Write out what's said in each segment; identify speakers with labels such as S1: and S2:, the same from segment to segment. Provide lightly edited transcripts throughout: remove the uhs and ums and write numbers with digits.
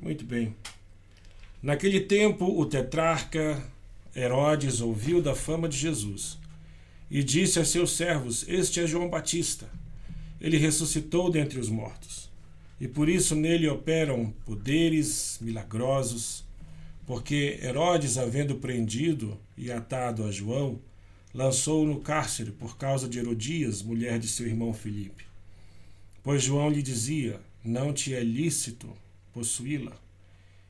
S1: Muito bem. Naquele tempo, o tetrarca Herodes ouviu da fama de Jesus e disse a seus servos: Este é João Batista. Ele ressuscitou dentre os mortos, e por isso nele operam poderes milagrosos, porque Herodes, havendo prendido e atado a João, lançou-o no cárcere por causa de Herodias, mulher de seu irmão Filipe. Pois João lhe dizia: Não te é lícito possuí-la.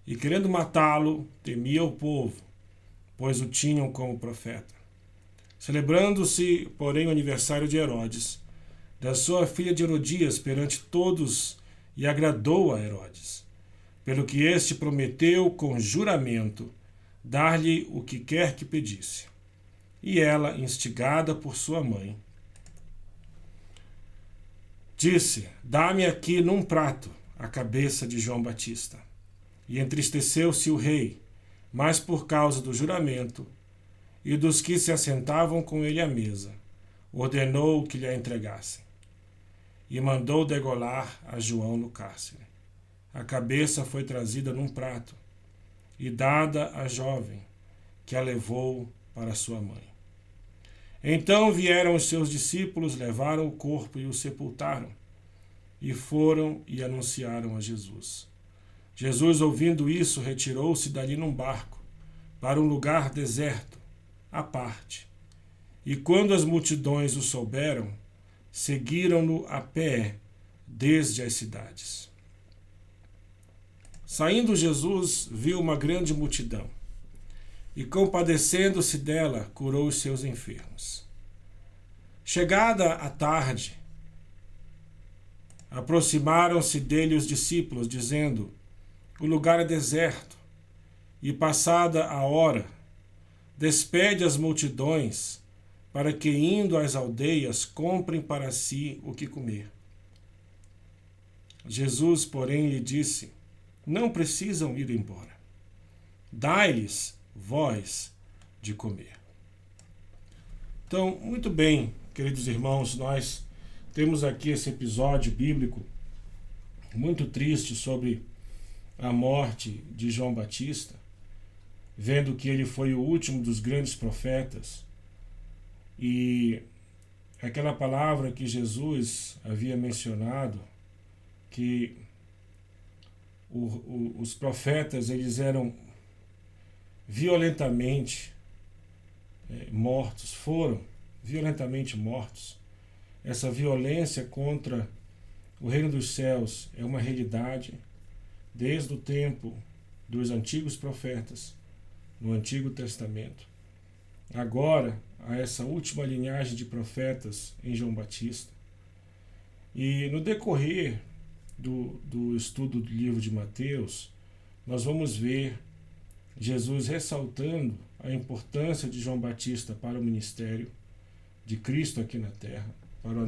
S1: E querendo matá-lo, temia o povo, pois o tinham como profeta. Celebrando-se, porém, o aniversário de Herodes, da sua filha de Herodias perante todos, e agradou a Herodes, pelo que este prometeu com juramento dar-lhe o que quer que pedisse. E ela, instigada por sua mãe, disse: Dá-me aqui num prato a cabeça de João Batista. E entristeceu-se o rei, mas por causa do juramento e dos que se assentavam com ele à mesa, ordenou que lhe a entregassem. E mandou degolar a João no cárcere. A cabeça foi trazida num prato e dada à jovem, que a levou para sua mãe. Então vieram os seus discípulos, levaram o corpo e o sepultaram, e foram e anunciaram a Jesus. Jesus, ouvindo isso, retirou-se dali num barco, para um lugar deserto, à parte. E quando as multidões o souberam, seguiram-no a pé desde as cidades. Saindo Jesus, viu uma grande multidão, e compadecendo-se dela, curou os seus enfermos. Chegada a tarde, aproximaram-se dele os discípulos, dizendo: O lugar é deserto, e passada a hora, despede as multidões, para que, indo às aldeias, comprem para si o que comer. Jesus, porém, lhe disse: Não precisam ir embora. Dai-lhes vós de comer. Então, muito bem, queridos irmãos, nós temos aqui esse episódio bíblico muito triste sobre a morte de João Batista, vendo que ele foi o último dos grandes profetas, e aquela palavra que Jesus havia mencionado, que os profetas eles eram violentamente mortos, foram violentamente mortos. Essa violência contra o reino dos céus é uma realidade desde o tempo dos antigos profetas, no Antigo Testamento. Agora, há essa última linhagem de profetas em João Batista. E no decorrer do estudo do livro de Mateus, nós vamos ver Jesus ressaltando a importância de João Batista para o ministério de Cristo aqui na terra, para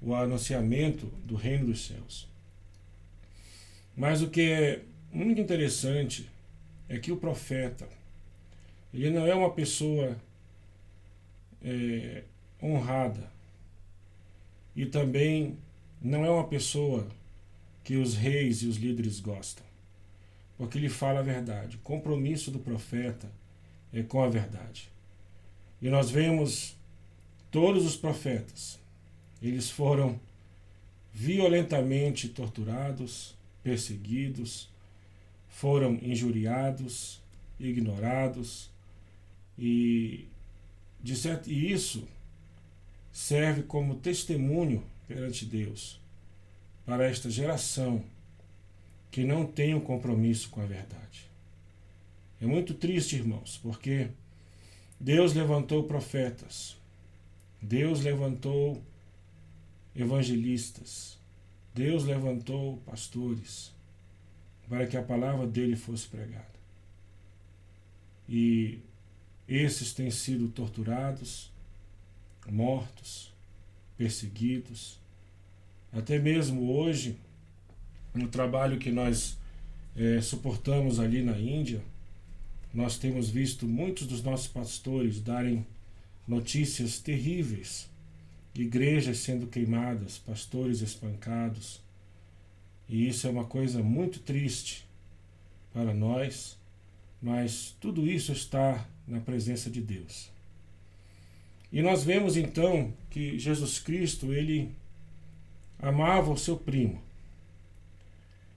S1: o anunciamento do reino dos céus. Mas o que é muito interessante é que o profeta, ele não é uma pessoa honrada, e também não é uma pessoa que os reis e os líderes gostam, porque ele fala a verdade. O compromisso do profeta é com a verdade. E nós vemos todos os profetas, eles foram violentamente torturados, perseguidos, foram injuriados, ignorados, e isso serve como testemunho perante Deus para esta geração que não tem um compromisso com a verdade. É muito triste, irmãos, porque Deus levantou profetas, Deus levantou evangelistas, Deus levantou pastores para que a palavra dele fosse pregada. E esses têm sido torturados, mortos, perseguidos. Até mesmo hoje, no trabalho que nós suportamos ali na Índia, nós temos visto muitos dos nossos pastores darem notícias terríveis, igrejas sendo queimadas, pastores espancados, e isso é uma coisa muito triste, para nós, mas tudo isso está na presença de Deus. E nós vemos então que Jesus Cristo, ele amava o seu primo.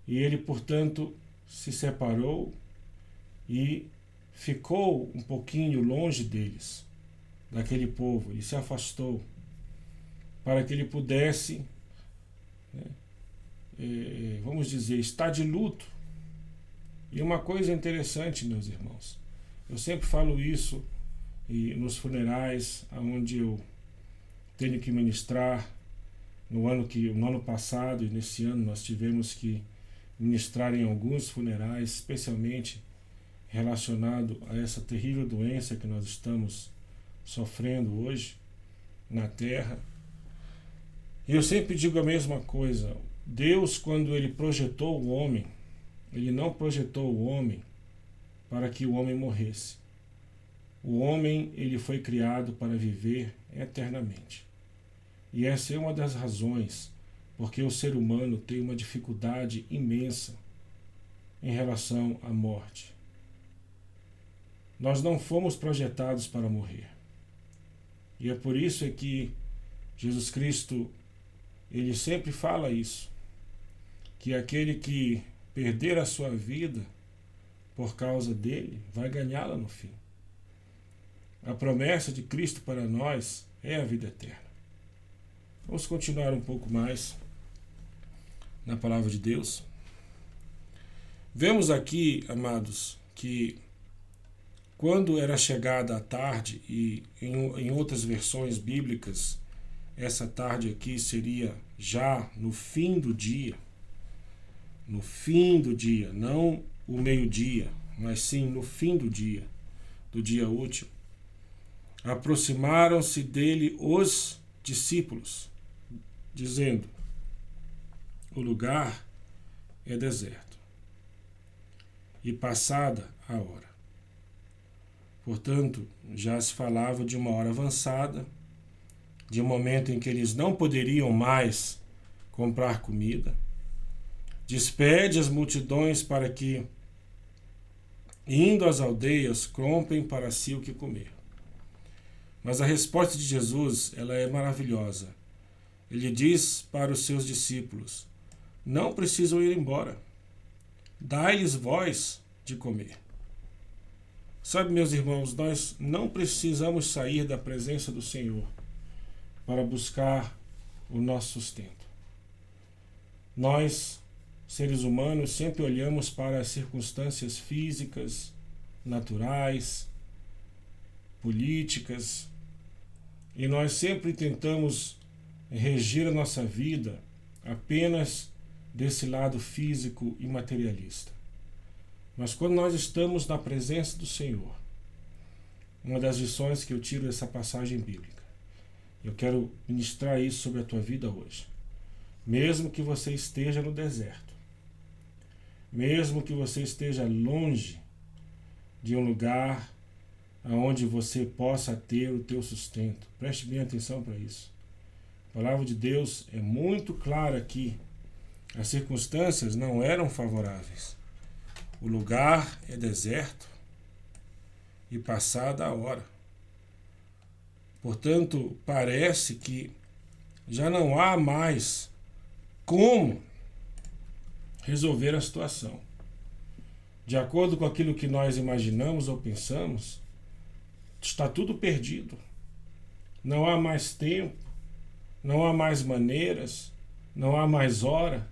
S1: E ele, portanto, se separou e ficou um pouquinho longe deles, daquele povo. Ele se afastou para que ele pudesse, vamos dizer, estar de luto. E uma coisa interessante, meus irmãos, eu sempre falo isso nos funerais onde eu tenho que ministrar. No ano passado e nesse ano nós tivemos que ministrar em alguns funerais, especialmente relacionado a essa terrível doença que nós estamos sofrendo hoje na Terra. E eu sempre digo a mesma coisa. Deus, quando ele projetou o homem, ele não projetou o homem para que o homem morresse. O homem, ele foi criado para viver eternamente. E essa é uma das razões porque o ser humano tem uma dificuldade imensa em relação à morte. Nós não fomos projetados para morrer. E é por isso que Jesus Cristo, ele sempre fala isso, que aquele que perder a sua vida por causa dele, vai ganhá-la no fim. A promessa de Cristo para nós é a vida eterna. Vamos continuar um pouco mais na palavra de Deus. Vemos aqui, amados, que quando era chegada a tarde, e em outras versões bíblicas, essa tarde aqui seria já no fim do dia, não o meio-dia, mas sim no fim do dia útil, aproximaram-se dele os discípulos, dizendo: o lugar é deserto, e passada a hora. Portanto, já se falava de uma hora avançada, de um momento em que eles não poderiam mais comprar comida. Despede as multidões para que, indo às aldeias, comprem para si o que comer. Mas a resposta de Jesus, ela é maravilhosa. Ele diz para os seus discípulos: não precisam ir embora. Dai-lhes vós de comer. Sabe, meus irmãos, nós não precisamos sair da presença do Senhor para buscar o nosso sustento. Nós, seres humanos, sempre olhamos para as circunstâncias físicas, naturais, políticas, e nós sempre tentamos regir a nossa vida apenas desse lado físico e materialista. Mas quando nós estamos na presença do Senhor, uma das lições que eu tiro dessa passagem bíblica, eu quero ministrar isso sobre a tua vida hoje. Mesmo que você esteja no deserto, mesmo que você esteja longe de um lugar onde você possa ter o teu sustento, preste bem atenção para isso. A palavra de Deus é muito clara aqui. As circunstâncias não eram favoráveis. O lugar é deserto e passada a hora. Portanto, parece que já não há mais como resolver a situação. De acordo com aquilo que nós imaginamos ou pensamos, está tudo perdido. Não há mais tempo, não há mais maneiras, não há mais hora.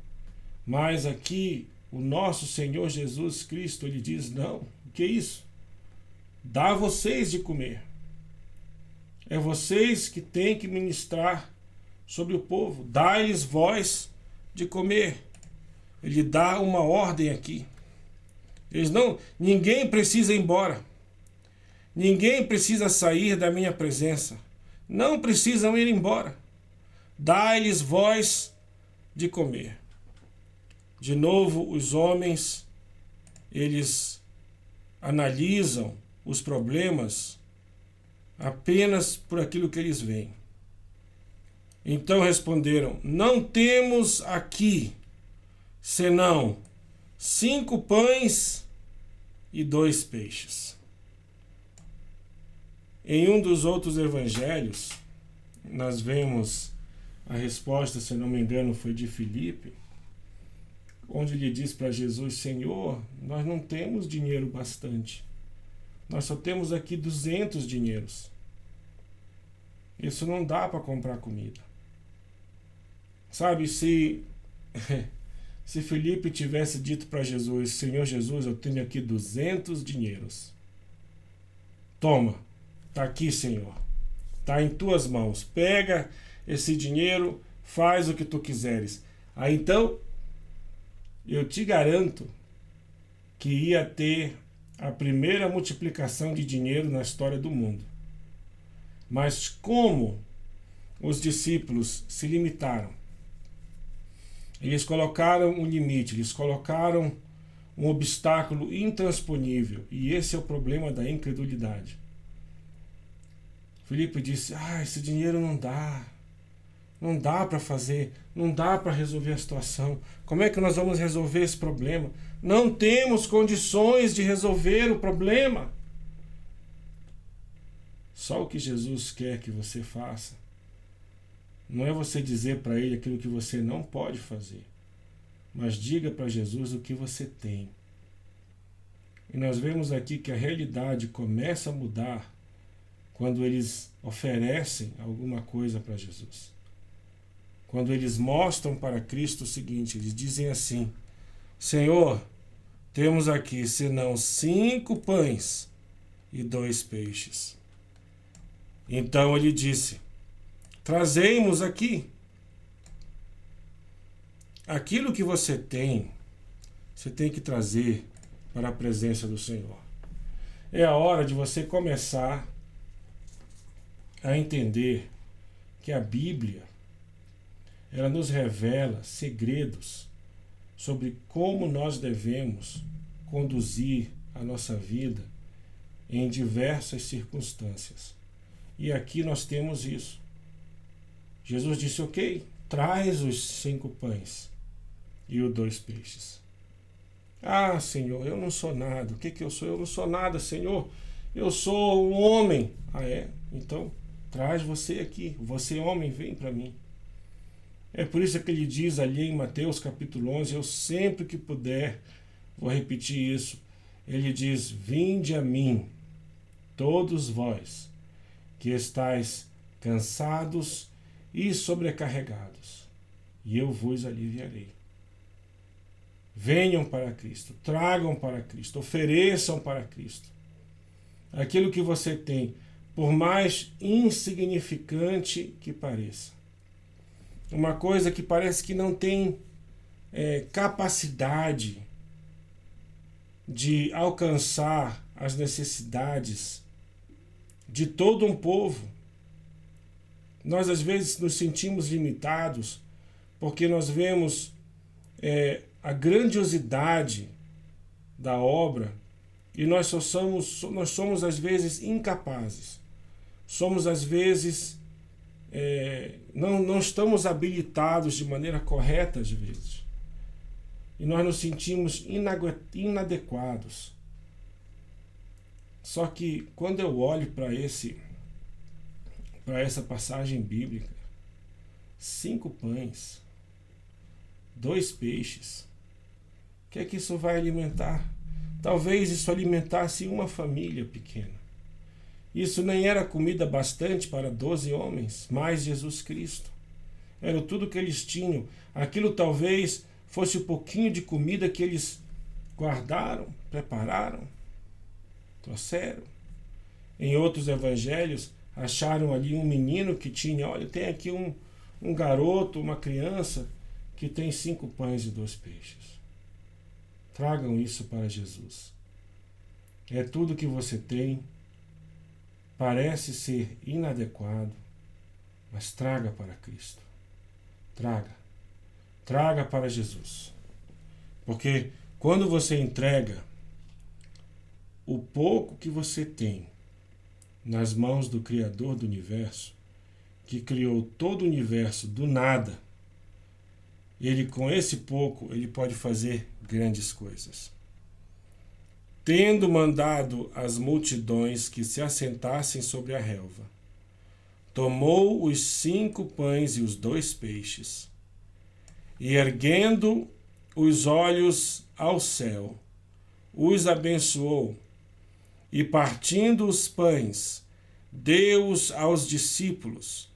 S1: Mas aqui o nosso Senhor Jesus Cristo, ele diz: não, o que é isso? Dá a vocês de comer. É vocês que têm que ministrar sobre o povo. Dai-lhes vós de comer. Ele dá uma ordem aqui. Ninguém precisa ir embora. Ninguém precisa sair da minha presença. Não precisam ir embora. Dai-lhes vós de comer. De novo, os homens, eles analisam os problemas apenas por aquilo que eles veem. Então responderam: não temos aqui senão 5 pães e 2 peixes. Em um dos outros evangelhos, nós vemos a resposta, se não me engano, foi de Filipe, onde ele diz para Jesus: Senhor, nós não temos dinheiro bastante. Nós só temos aqui 200 dinheiros. Isso não dá para comprar comida. Sabe, se Filipe tivesse dito para Jesus: Senhor Jesus, eu tenho aqui 200 dinheiros. Toma, está aqui, Senhor. Está em tuas mãos. Pega esse dinheiro, faz o que tu quiseres. Aí então, eu te garanto que ia ter a primeira multiplicação de dinheiro na história do mundo. Mas como os discípulos se limitaram, eles colocaram um limite, eles colocaram um obstáculo intransponível. E esse é o problema da incredulidade. Filipe disse: esse dinheiro não dá. Não dá para fazer, não dá para resolver a situação. Como é que nós vamos resolver esse problema? Não temos condições de resolver o problema. Só o que Jesus quer que você faça não é você dizer para ele aquilo que você não pode fazer, mas diga para Jesus o que você tem. E nós vemos aqui que a realidade começa a mudar quando eles oferecem alguma coisa para Jesus. Quando eles mostram para Cristo o seguinte, eles dizem assim: Senhor, temos aqui senão 5 pães e 2 peixes. Então ele disse: trazei-mos aqui. Aquilo que você tem que trazer para a presença do Senhor. É a hora de você começar a entender que a Bíblia, ela nos revela segredos sobre como nós devemos conduzir a nossa vida em diversas circunstâncias. E aqui nós temos isso. Jesus disse: ok, traz os 5 pães e os 2 peixes. Ah, Senhor, eu não sou nada. O que eu sou? Eu não sou nada, Senhor. Eu sou um homem. Ah, é? Então, traz você aqui. Você, homem, vem para mim. É por isso que ele diz ali em Mateus capítulo 11, eu sempre que puder vou repetir isso. Ele diz: vinde a mim, todos vós, que estáis cansados e sobrecarregados, e eu vos aliviarei. Venham para Cristo, tragam para Cristo, ofereçam para Cristo. Aquilo que você tem, por mais insignificante que pareça. Uma coisa que parece que não tem capacidade de alcançar as necessidades de todo um povo. Nós às vezes nos sentimos limitados porque nós vemos a grandiosidade da obra e nós somos às vezes incapazes. Somos às vezes não estamos habilitados de maneira correta às vezes. E nós nos sentimos inadequados. Só que quando eu olho para essa passagem bíblica, 5 pães, 2 peixes, o que é que isso vai alimentar? Talvez isso alimentasse uma família pequena. Isso nem era comida bastante para 12 homens, mais Jesus Cristo. Era tudo que eles tinham. Aquilo talvez fosse o pouquinho de comida que eles guardaram, prepararam, trouxeram. Em outros evangelhos, acharam ali um menino que tinha, olha, tem aqui um garoto, uma criança, que tem 5 pães e 2 peixes. Tragam isso para Jesus. É tudo que você tem. Parece ser inadequado, mas traga para Cristo. Traga. Traga para Jesus. Porque quando você entrega o pouco que você tem nas mãos do Criador do universo, que criou todo o universo do nada, ele com esse pouco, ele pode fazer grandes coisas. tendo mandado as multidões que se assentassem sobre a relva, tomou os 5 pães e os 2 peixes, e erguendo os olhos ao céu, os abençoou, e partindo os pães, deu-os aos discípulos,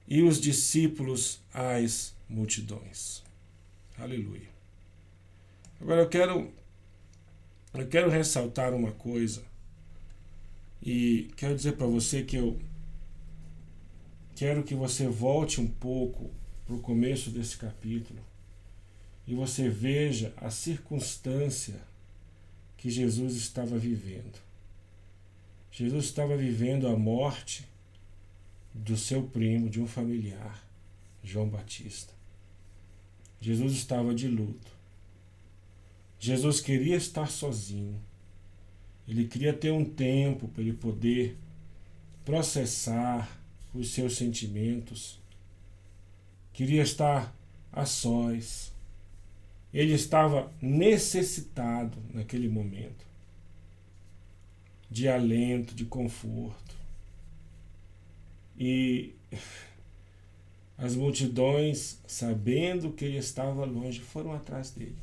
S1: e os discípulos às multidões. Aleluia. Agora eu quero ressaltar uma coisa, e quero dizer para você que eu quero que você volte um pouco para o começo desse capítulo e você veja a circunstância que Jesus estava vivendo. Jesus estava vivendo a morte do seu primo, de um familiar, João Batista. Jesus estava de luto. Jesus queria estar sozinho. Ele queria ter um tempo para ele poder processar os seus sentimentos. Queria estar a sós. Ele estava necessitado naquele momento de alento, de conforto. E as multidões, sabendo que ele estava longe, foram atrás dele.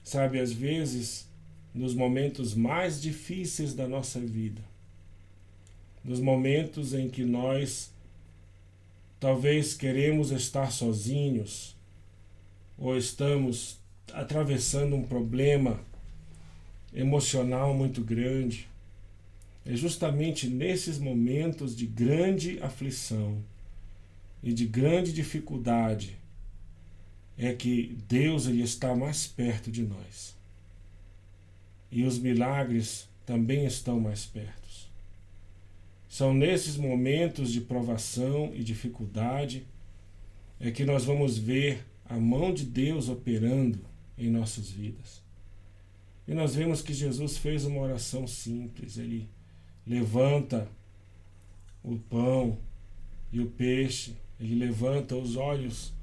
S1: Sabe, às vezes, nos momentos mais difíceis da nossa vida, nos momentos em que nós talvez queremos estar sozinhos, ou estamos atravessando um problema emocional muito grande, é justamente nesses momentos de grande aflição e de grande dificuldade é que Deus ele está mais perto de nós. E os milagres também estão mais perto. São nesses momentos de provação e dificuldade é que nós vamos ver a mão de Deus operando em nossas vidas. E nós vemos que Jesus fez uma oração simples. Ele levanta o pão e o peixe, ele levanta os olhos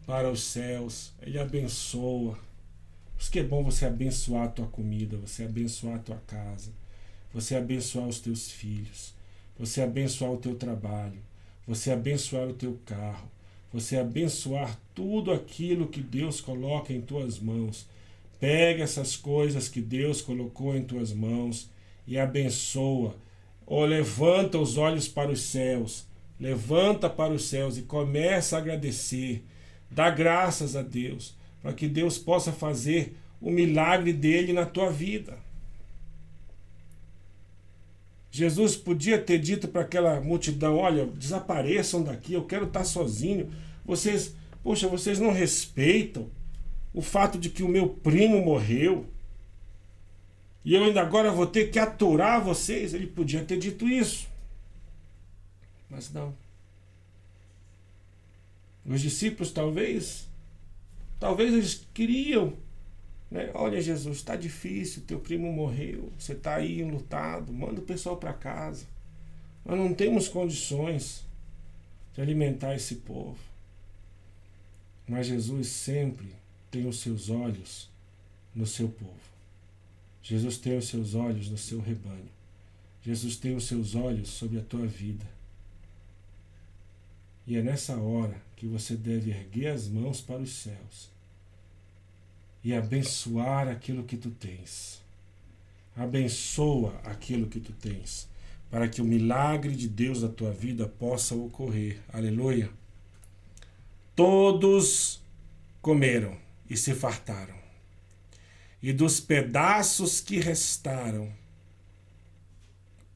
S1: para os céus, ele abençoa. Por isso que é bom você abençoar a tua comida, você abençoar a tua casa, você abençoar os teus filhos, você abençoar o teu trabalho, você abençoar o teu carro, você abençoar tudo aquilo que Deus coloca em tuas mãos. Pega essas coisas que Deus colocou em tuas mãos e abençoa. Ou levanta os olhos para os céus, levanta para os céus e começa a agradecer. Dá graças a Deus, para que Deus possa fazer o milagre dele na tua vida. Jesus podia ter dito para aquela multidão: olha, desapareçam daqui, eu quero estar sozinho. Vocês não respeitam o fato de que o meu primo morreu e eu ainda agora vou ter que aturar vocês. Ele podia ter dito isso, mas não. Os discípulos talvez eles queriam, né? Olha, Jesus, está difícil, teu primo morreu, você está aí enlutado, manda o pessoal para casa. Nós não temos condições de alimentar esse povo. Mas Jesus sempre tem os seus olhos no seu povo. Jesus tem os seus olhos no seu rebanho. Jesus tem os seus olhos sobre a tua vida. E é nessa hora que você deve erguer as mãos para os céus e abençoar aquilo que tu tens. Abençoa aquilo que tu tens, para que o milagre de Deus na tua vida possa ocorrer. Aleluia! Todos comeram e se fartaram, e dos pedaços que restaram,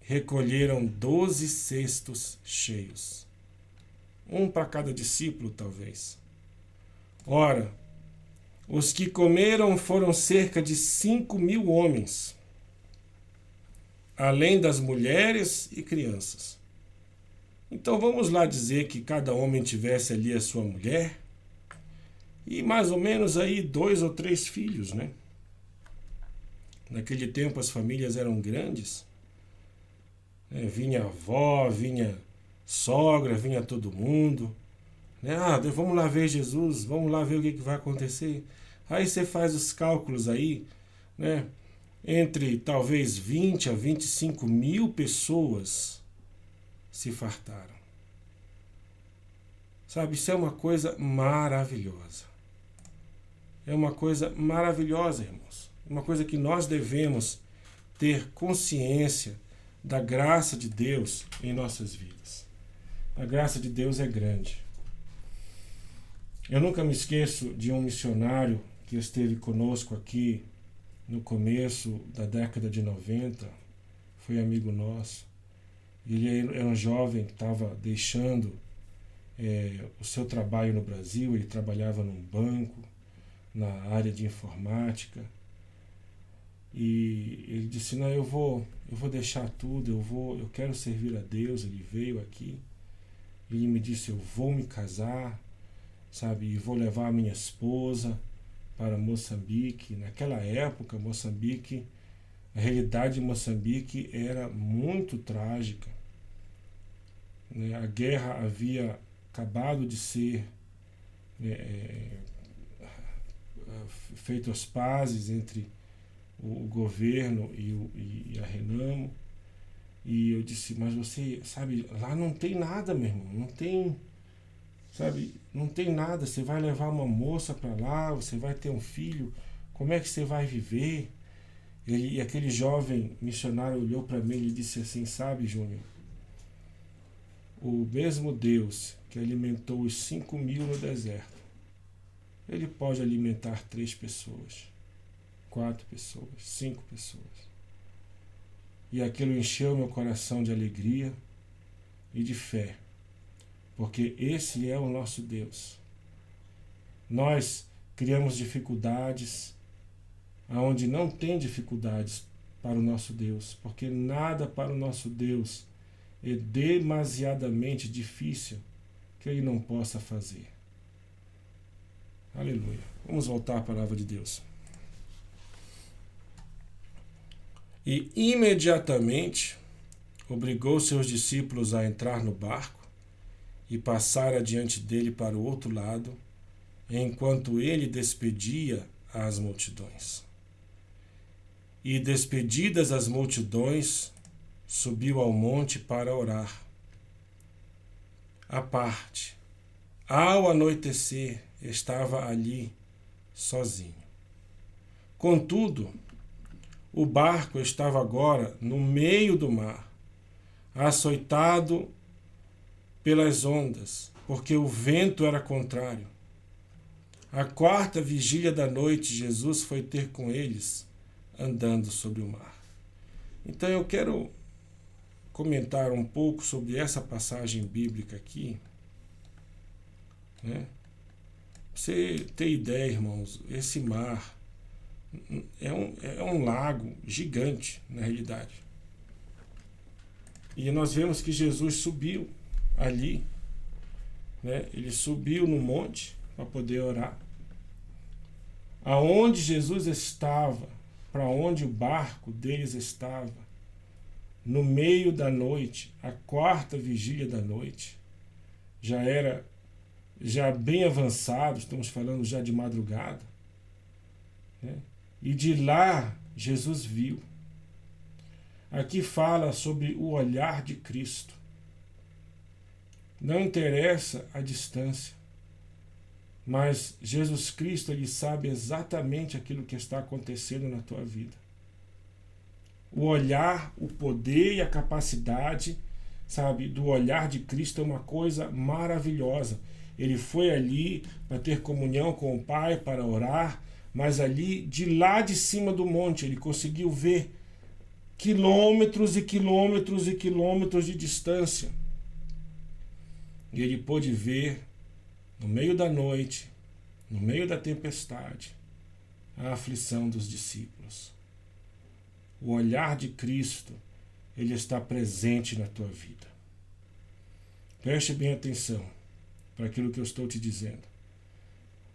S1: recolheram 12 cestos cheios. Um para cada discípulo, talvez. Ora, os que comeram foram cerca de 5.000 homens, além das mulheres e crianças. Então vamos lá dizer que cada homem tivesse ali a sua mulher e mais ou menos aí 2 ou 3 filhos, né? Naquele tempo as famílias eram grandes, né? Vinha avó, vinha sogra, vinha todo mundo, né? Vamos lá ver Jesus, vamos lá ver o que vai acontecer. Aí você faz os cálculos aí, né? entre talvez 20 a 25 mil pessoas se fartaram. Sabe, isso é uma coisa maravilhosa. É uma coisa maravilhosa, irmãos. Uma coisa que nós devemos ter consciência da graça de Deus em nossas vidas. A graça de Deus é grande. Eu nunca me esqueço de um missionário que esteve conosco aqui no começo da década de 90, foi amigo nosso. Ele era um jovem que estava deixando o seu trabalho no Brasil, ele trabalhava num banco, na área de informática, e ele disse, não, eu vou deixar tudo, eu quero servir a Deus. Ele veio aqui, ele me disse, eu vou me casar, sabe, e vou levar a minha esposa para Moçambique. Naquela época, Moçambique, a realidade de Moçambique era muito trágica, né? A guerra havia acabado de ser feito as pazes entre o governo e a Renamo. E eu disse, mas você, sabe, lá não tem nada, meu irmão, não tem, sabe, não tem nada. Você vai levar uma moça para lá, você vai ter um filho, como é que você vai viver? E aquele jovem missionário olhou para mim e disse assim, sabe, Júnior, o mesmo Deus que alimentou os 5 mil no deserto, ele pode alimentar 3 pessoas, 4 pessoas, 5 pessoas. E aquilo encheu meu coração de alegria e de fé, porque esse é o nosso Deus. Nós criamos dificuldades aonde não tem dificuldades para o nosso Deus, porque nada para o nosso Deus é demasiadamente difícil que Ele não possa fazer. Aleluia. Vamos voltar à palavra de Deus. E imediatamente obrigou seus discípulos a entrar no barco e passar adiante dele para o outro lado, enquanto ele despedia as multidões. E despedidas as multidões, subiu ao monte para orar. À parte, ao anoitecer, estava ali sozinho. Contudo, o barco estava agora no meio do mar, açoitado pelas ondas, porque o vento era contrário. À 4ª vigília da noite, Jesus foi ter com eles, andando sobre o mar. Então eu quero comentar um pouco sobre essa passagem bíblica aqui, né? Você ter ideia, irmãos, esse mar é um lago gigante, na realidade. E nós vemos que Jesus subiu ali, né? Ele subiu no monte para poder orar. Aonde Jesus estava, para onde o barco deles estava, no meio da noite, a 4ª vigília da noite, já bem avançado, estamos falando já de madrugada, né? E de lá Jesus viu. Aqui fala sobre o olhar de Cristo. Não interessa a distância, mas Jesus Cristo, ele sabe exatamente aquilo que está acontecendo na tua vida. O olhar, o poder e a capacidade, sabe, do olhar de Cristo é uma coisa maravilhosa. Ele foi ali para ter comunhão com o Pai, para orar, mas ali, de lá de cima do monte, ele conseguiu ver quilômetros e quilômetros e quilômetros de distância. E ele pôde ver, no meio da noite, no meio da tempestade, a aflição dos discípulos. O olhar de Cristo, ele está presente na tua vida. Preste bem atenção para aquilo que eu estou te dizendo.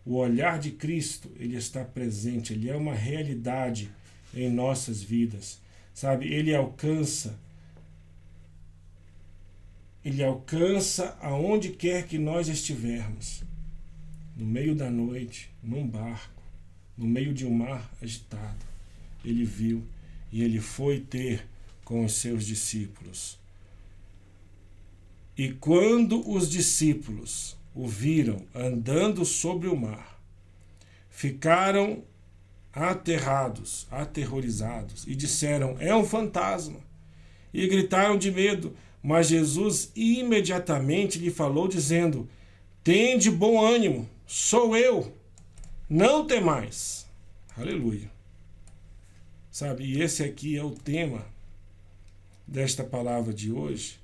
S1: O olhar de Cristo, ele está presente, ele é uma realidade em nossas vidas. Sabe, ele alcança aonde quer que nós estivermos. No meio da noite, num barco, no meio de um mar agitado. Ele viu e ele foi ter com os seus discípulos. E quando os discípulos o viram andando sobre o mar, ficaram aterrorizados, e disseram: é um fantasma, e gritaram de medo. Mas Jesus imediatamente lhe falou, dizendo: tende bom ânimo, sou eu, não temais. Aleluia. Sabe, e esse aqui é o tema desta palavra de hoje,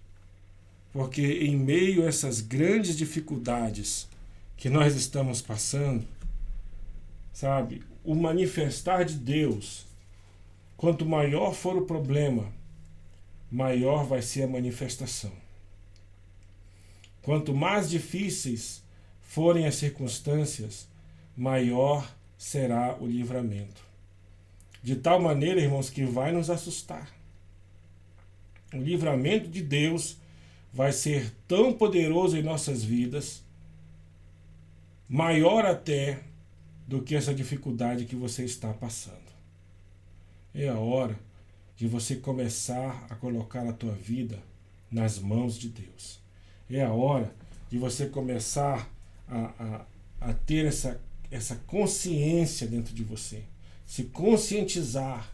S1: porque em meio a essas grandes dificuldades que nós estamos passando, sabe, o manifestar de Deus, quanto maior for o problema, maior vai ser a manifestação. Quanto mais difíceis forem as circunstâncias, maior será o livramento. De tal maneira, irmãos, que vai nos assustar. O livramento de Deus vai ser tão poderoso em nossas vidas, maior até do que essa dificuldade que você está passando. É a hora de você começar a colocar a tua vida nas mãos de Deus. É a hora de você começar a ter essa consciência dentro de você. Se conscientizar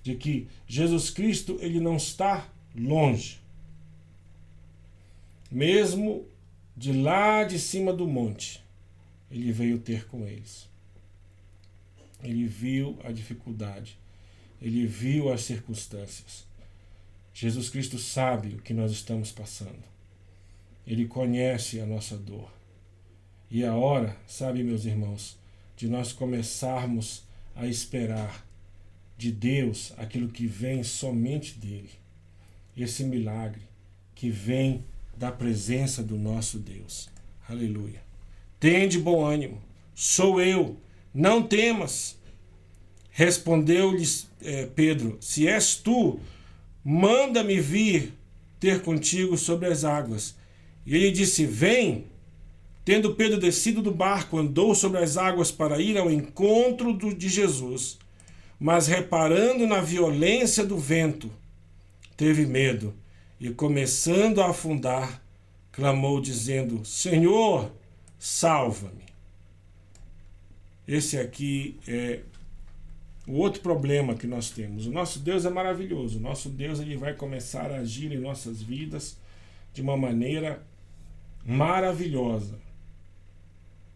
S1: de que Jesus Cristo, ele não está longe. Mesmo de lá de cima do monte, ele veio ter com eles. Ele viu a dificuldade. Ele viu as circunstâncias. Jesus Cristo sabe o que nós estamos passando. Ele conhece a nossa dor. E é a hora, sabe, meus irmãos, de nós começarmos a esperar de Deus aquilo que vem somente dele. Esse milagre que vem da presença do nosso Deus. Aleluia. Tende bom ânimo, sou eu, não temas. Respondeu-lhes Pedro: se és tu, manda-me vir ter contigo sobre as águas. E ele disse: vem. Tendo Pedro descido do barco, andou sobre as águas para ir ao encontro de Jesus. Mas reparando na violência do vento, teve medo e, começando a afundar, clamou dizendo: Senhor, salva-me. Esse aqui é o outro problema que nós temos. O nosso Deus é maravilhoso. O nosso Deus, ele vai começar a agir em nossas vidas de uma maneira maravilhosa.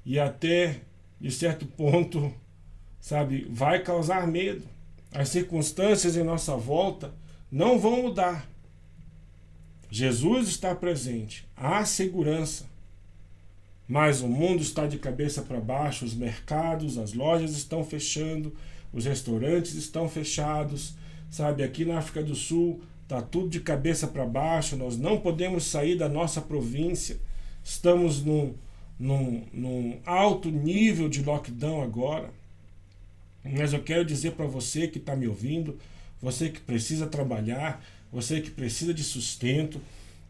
S1: E até, de certo ponto, sabe, vai causar medo. As circunstâncias em nossa volta não vão mudar. Jesus está presente, há segurança. Mas o mundo está de cabeça para baixo, os mercados, as lojas estão fechando, os restaurantes estão fechados, sabe, aqui na África do Sul está tudo de cabeça para baixo, nós não podemos sair da nossa província, estamos num alto nível de lockdown agora. Mas eu quero dizer para você que está me ouvindo, você que precisa trabalhar, você que precisa de sustento,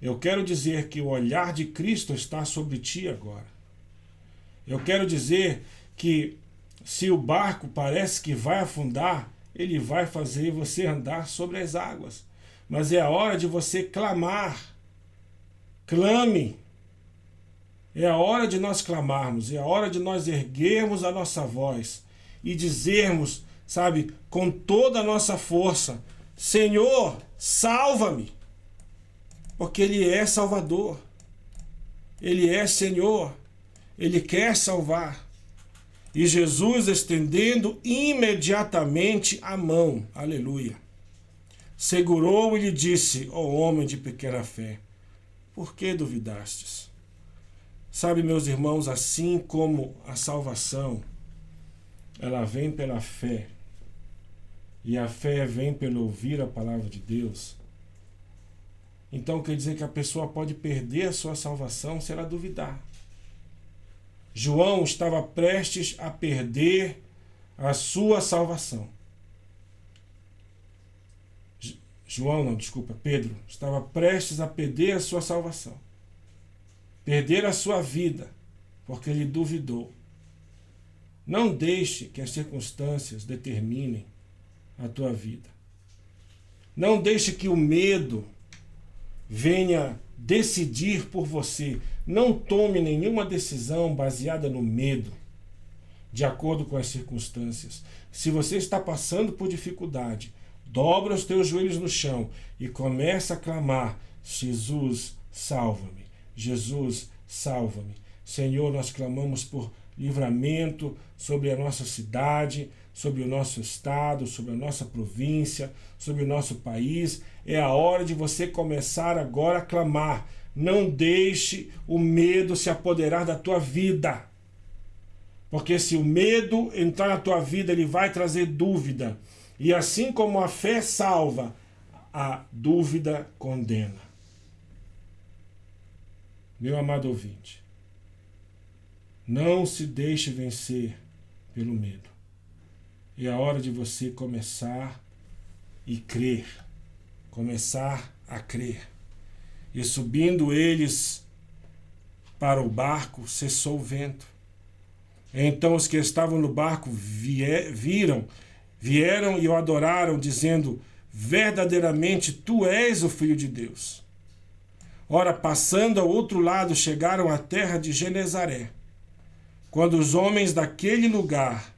S1: eu quero dizer que o olhar de Cristo está sobre ti agora. Eu quero dizer que se o barco parece que vai afundar, ele vai fazer você andar sobre as águas. Mas é a hora de você clamar. Clame. É a hora de nós clamarmos, é a hora de nós erguermos a nossa voz e dizermos, sabe, com toda a nossa força: Senhor, salva-me. Porque Ele é Salvador. Ele é Senhor. Ele quer salvar. E Jesus, estendendo imediatamente a mão, aleluia, segurou e lhe disse: ó homem de pequena fé, por que duvidastes? Sabe, meus irmãos, assim como a salvação, ela vem pela fé, e a fé vem pelo ouvir a palavra de Deus, então quer dizer que a pessoa pode perder a sua salvação se ela duvidar. João estava prestes a perder a sua salvação. Pedro estava prestes a perder a sua salvação. Perder a sua vida, porque ele duvidou. Não deixe que as circunstâncias determinem a tua vida. Não deixe que o medo venha decidir por você. Não tome nenhuma decisão baseada no medo, de acordo com as circunstâncias. Se você está passando por dificuldade, dobra os teus joelhos no chão e começa a clamar: Jesus, salva-me. Jesus, salva-me. Senhor, nós clamamos por livramento sobre a nossa cidade, sobre o nosso estado, sobre a nossa província, sobre o nosso país. É a hora de você começar agora a clamar. Não deixe o medo se apoderar da tua vida. Porque se o medo entrar na tua vida, ele vai trazer dúvida. E assim como a fé salva, a dúvida condena. Meu amado ouvinte, não se deixe vencer pelo medo. É a hora de você começar e crer. Começar a crer. E subindo eles para o barco, cessou o vento. Então os que estavam no barco vieram e o adoraram, dizendo: verdadeiramente tu és o Filho de Deus. Ora, passando ao outro lado, chegaram à terra de Genezaré. Quando os homens daquele lugar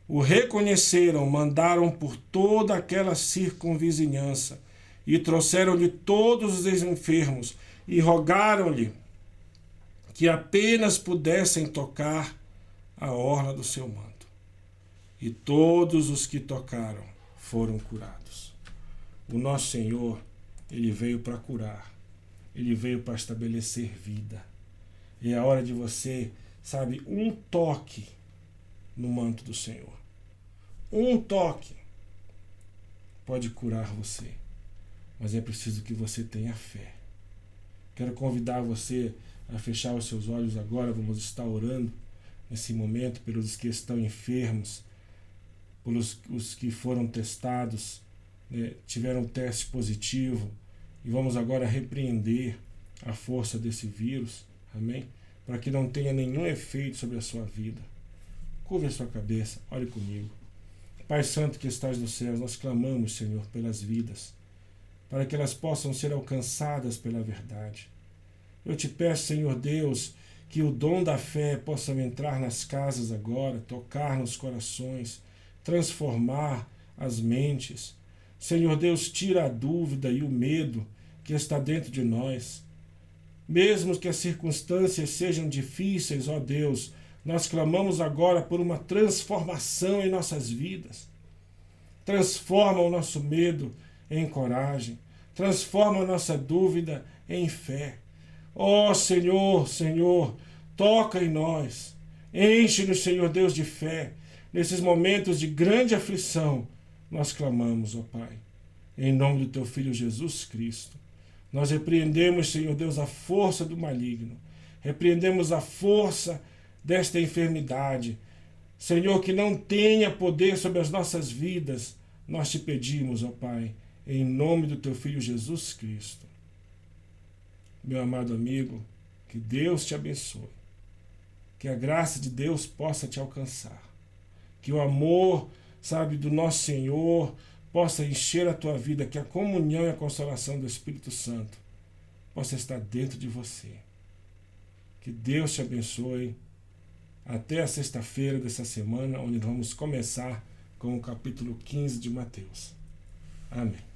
S1: o reconheceram, mandaram por toda aquela circunvizinhança e trouxeram-lhe todos os enfermos e rogaram-lhe que apenas pudessem tocar a orla do seu manto. E todos os que tocaram foram curados. O nosso Senhor, ele veio para curar. Ele veio para estabelecer vida. E é a hora de você, sabe, um toque no manto do Senhor. Um toque pode curar você. Mas é preciso que você tenha fé. Quero convidar você a fechar os seus olhos agora. Vamos estar orando nesse momento pelos que estão enfermos, pelos os que foram testados, né, tiveram teste positivo. E vamos agora repreender a força desse vírus, amém? Para que não tenha nenhum efeito sobre a sua vida. Curve a sua cabeça, ore comigo. Pai Santo que estás nos céus, nós clamamos, Senhor, pelas vidas, para que elas possam ser alcançadas pela verdade. Eu te peço, Senhor Deus, que o dom da fé possa entrar nas casas agora, tocar nos corações, transformar as mentes. Senhor Deus, tira a dúvida e o medo que está dentro de nós. Mesmo que as circunstâncias sejam difíceis, ó Deus, nós clamamos agora por uma transformação em nossas vidas. Transforma o nosso medo em coragem. Transforma a nossa dúvida em fé. Ó Senhor, Senhor, toca em nós. Enche-nos, Senhor Deus, de fé. Nesses momentos de grande aflição, nós clamamos, ó Pai, em nome do Teu Filho Jesus Cristo. Nós repreendemos, Senhor Deus, a força do maligno. Repreendemos a força desta enfermidade. Senhor, que não tenha poder sobre as nossas vidas. Nós te pedimos, ó Pai, em nome do Teu Filho Jesus Cristo. Meu amado amigo, que Deus te abençoe. Que a graça de Deus possa te alcançar. Que o amor, sabe, do nosso Senhor possa encher a tua vida, que a comunhão e a consolação do Espírito Santo possa estar dentro de você. Que Deus te abençoe. Até a sexta-feira dessa semana, onde vamos começar com o capítulo 15 de Mateus. Amém.